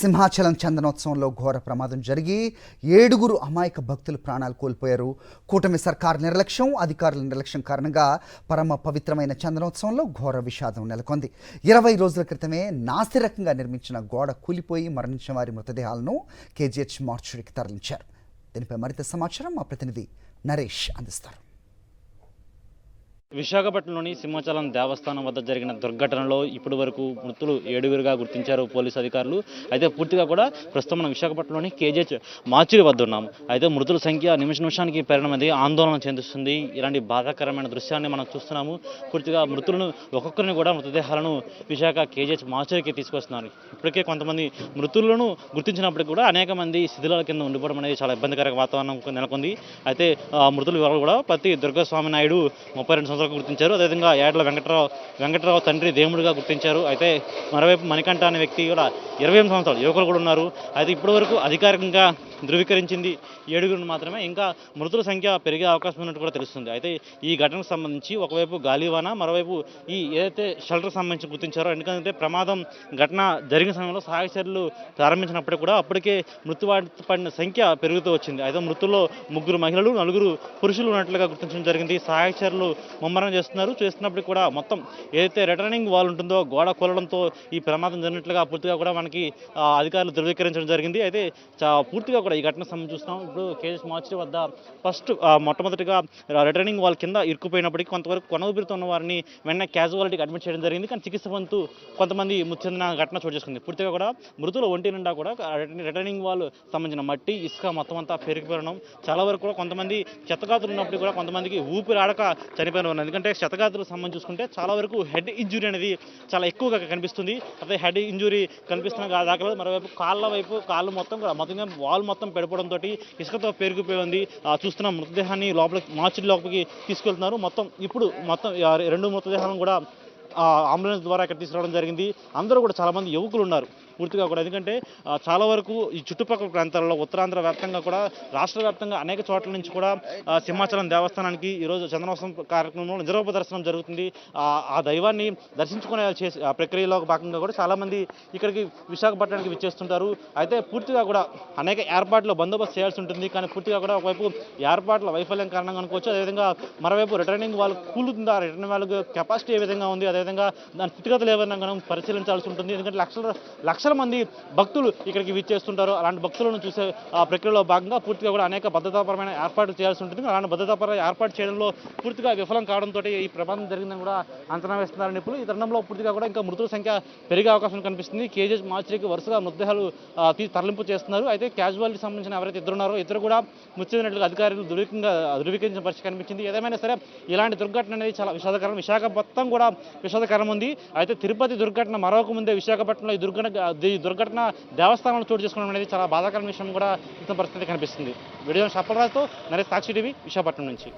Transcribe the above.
సింహాచలం చందనోత్సవంలో ఘోర ప్రమాదం జరిగి 7 అమాయక భక్తులు ప్రాణాలు కోల్పోయారు. కూటమి సర్కార్ నిర్లక్ష్యం, అధికారుల నిర్లక్ష్యం కారణంగా పరమ పవిత్రమైన చందనోత్సవంలో ఘోర విషాదం నెలకొంది. 20 రోజుల క్రితమే నాసిరకంగా నిర్మించిన గోడ కూలిపోయి మరణించిన వారి మృతదేహాలను కేజీహెచ్ మార్చురీకి తరలించారు. దీనిపై మరింత సమాచారం మా ప్రతినిధి నరేష్ అందిస్తారు. విశాఖపట్నంలోని సింహాచలం దేవస్థానం వద్ద జరిగిన దుర్ఘటనలో ఇప్పటి వరకు మృతులు 7గా గుర్తించారు పోలీసు అధికారులు. అయితే పూర్తిగా కూడా ప్రస్తుతం మనం విశాఖపట్నంలోని కేజీహెచ్ మార్చురీ వద్ద ఉన్నాము. అయితే మృతుల సంఖ్య నిమిషానికి పెరగడం ఆందోళన చెందిస్తుంది. ఇలాంటి బాధాకరమైన దృశ్యాన్ని మనం చూస్తున్నాము. పూర్తిగా మృతులను ఒక్కొక్కరిని కూడా మృతదేహాలను విశాఖ కేజీహెచ్ మార్చురీకి తీసుకొస్తున్నారు. ఇప్పటికే కొంతమంది మృతులను గుర్తించినప్పటికీ కూడా అనేక మంది శిథిలాల కింద ఉండిపోవడం అనేది చాలా ఇబ్బందికర వాతావరణం నెలకొంది. అయితే మృతుల వివరాలు కూడా పత్తి దుర్గాస్వామి నాయుడు 32 గుర్తించారు. అదేవిధంగా యాడ్ల వెంకటరావు తండ్రి దేవుడిగా గుర్తించారు. అయితే మరోవైపు మణికంఠ అనే వ్యక్తి కూడా 28 సంవత్సరాలు యువకులు కూడా ఉన్నారు. అయితే ఇప్పటి వరకు అధికారికంగా ధృవీకరించింది 7 మాత్రమే. ఇంకా మృతుల సంఖ్య పెరిగే అవకాశం ఉన్నట్టు కూడా తెలుస్తుంది. అయితే ఈ ఘటనకు సంబంధించి ఒకవైపు గాలివాన, మరోవైపు ఈ ఏదైతే షెల్టర్ సంబంధించి గుర్తించారో, ఎందుకంటే ప్రమాదం ఘటన జరిగిన సమయంలో సహాయక చర్యలు ప్రారంభించినప్పటికీ కూడా అప్పటికే మృతుపడిన సంఖ్య పెరుగుతూ వచ్చింది. అయితే మృతుల్లో 3 మహిళలు, 4 పురుషులు ఉన్నట్లుగా గుర్తించడం జరిగింది. సహాయక చర్యలు ముమ్మరం చేస్తున్నప్పటికీ కూడా మొత్తం ఏదైతే రిటర్నింగ్ వాల్ ఉంటుందో గోడ కూలడంతో ఈ ప్రమాదం జరిగినట్లుగా పూర్తిగా కూడా మనకి అధికారులు ధృవీకరించడం జరిగింది. అయితే పూర్తిగా కూడా ఈ ఘటన సంబంధించి చూస్తున్నాం. ఇప్పుడు కేజీహెచ్ మార్చురీ వద్ద మొట్టమొదటిగా రిటర్నింగ్ వాల్ కింద ఇరుక్కుపోయినప్పటికీ కొంతవరకు కొనవూపిరితో ఉన్న వారిని వెంటనే క్యాజువాలిటీకి అడ్మిట్ చేయడం జరిగింది. కానీ చికిత్స పొందుతూ కొంతమంది మృతి చెందిన ఘటన చోటు చేసుకుంది. పూర్తిగా కూడా మృతుల ఒంటి నిండా కూడా రిటర్నింగ్ వాల్ సంబంధించిన మట్టి, ఇసుక మొత్తం అంతా పెరిగిపోవడం, చాలా వరకు కూడా కొంతమంది చెత్తగాతులు ఉన్నప్పుడు కూడా కొంతమందికి ఊపిరి ఆడక చనిపోయిన ఉన్నారు. ఎందుకంటే చెత్తగాతులకు సంబంధించి చూసుకుంటే చాలా వరకు హెడ్ ఇంజురీ అనేది చాలా ఎక్కువగా కనిపిస్తుంది. అదే హెడ్ ఇంజురీ కనిపిస్తున్న దాఖలు మరోవైపు కాళ్ళు మొత్తంగా వాల్ మొత్తం పెడిపోవడంతో ఇసుకతో పెరిగిపోయి ఉంది. చూస్తున్న మృతదేహాన్ని మార్చురీ లోపలికి తీసుకెళ్తున్నారు. ఇప్పుడు 2 మృతదేహాలను కూడా అంబులెన్స్ ద్వారా ఇక్కడ తీసుకురావడం జరిగింది. అందరూ కూడా చాలామంది యువకులు ఉన్నారు పూర్తిగా కూడా. ఎందుకంటే చాలా వరకు ఈ చుట్టుపక్కల ప్రాంతాలలో ఉత్తరాంధ్ర వ్యాప్తంగా కూడా, రాష్ట్ర వ్యాప్తంగా అనేక చోట్ల నుంచి కూడా సింహాచలం దేవస్థానానికి ఈరోజు చందనోత్సవం కార్యక్రమంలో నిజరూప దర్శనం జరుగుతుంది. ఆ దైవాన్ని దర్శించుకునే ప్రక్రియలో భాగంగా కూడా చాలామంది ఇక్కడికి విశాఖపట్నానికి విచ్చేస్తుంటారు. అయితే పూర్తిగా కూడా అనేక ఏర్పాట్లు బందోబస్తు చేయాల్సి ఉంటుంది. కానీ పూర్తిగా కూడా ఒకవైపు ఏర్పాట్ల వైఫల్యం కారణంగా అనుకోవచ్చు. అదేవిధంగా మరోవైపు రిటర్నింగ్ వాళ్ళు కూలుతుందా, రిటర్నింగ్ వాళ్ళకి కెపాసిటీ ఏ విధంగా ఉంది, అదేవిధంగా దాని స్థితిగతులు ఏ విధంగా పరిశీలించాల్సి ఉంటుంది. ఎందుకంటే లక్షల మంది భక్తులు ఇక్కడికి విచ్చేస్తుంటారు. అలాంటి భక్తులను చూసే ప్రక్రియలో భాగంగా పూర్తిగా కూడా అనేక భద్రతాపరమైన ఏర్పాట్లు చేయాల్సి ఉంటుంది. అలాంటి భద్రతాపరమైన ఏర్పాటు చేయడంలో పూర్తిగా విఫలం కావడంతో ఈ ప్రమాదం జరిగిందని కూడా అంచనా వేస్తున్నారు నిపుణులు. ఈ తరుణంలో పూర్తిగా కూడా ఇంకా మృతుల సంఖ్య పెరిగే అవకాశం కనిపిస్తుంది. కేజీహెచ్ మార్చురీకి వరుసగా మృతదేహాలు తరలింపు చేస్తున్నారు. అయితే క్యాజువాలిటీ సంబంధించిన ఎవరైతే ఉన్నారో ఇద్దరు కూడా మృతి చెందినట్లుగా అధికారులు ధృవీకరించిన పరిస్థితి కనిపించింది. ఏదేమైనా సరే ఇలాంటి దుర్ఘటన అనేది చాలా విషాదకరం. విశాఖ మొత్తం కూడా విషాదకరం ఉంది. అయితే తిరుపతి దుర్ఘటన మరొక ముందే విశాఖపట్నంలో ఈ దుర్ఘటన దేవస్థానంలో చోటు చేసుకోవడం అనేది చాలా బాధాకరమైన విషయం కూడా పరిస్థితి కనిపిస్తుంది. వీడియో షప్పలరాజుతో నరేష్, సాక్షి టీవీ, విశాఖపట్నం నుంచి.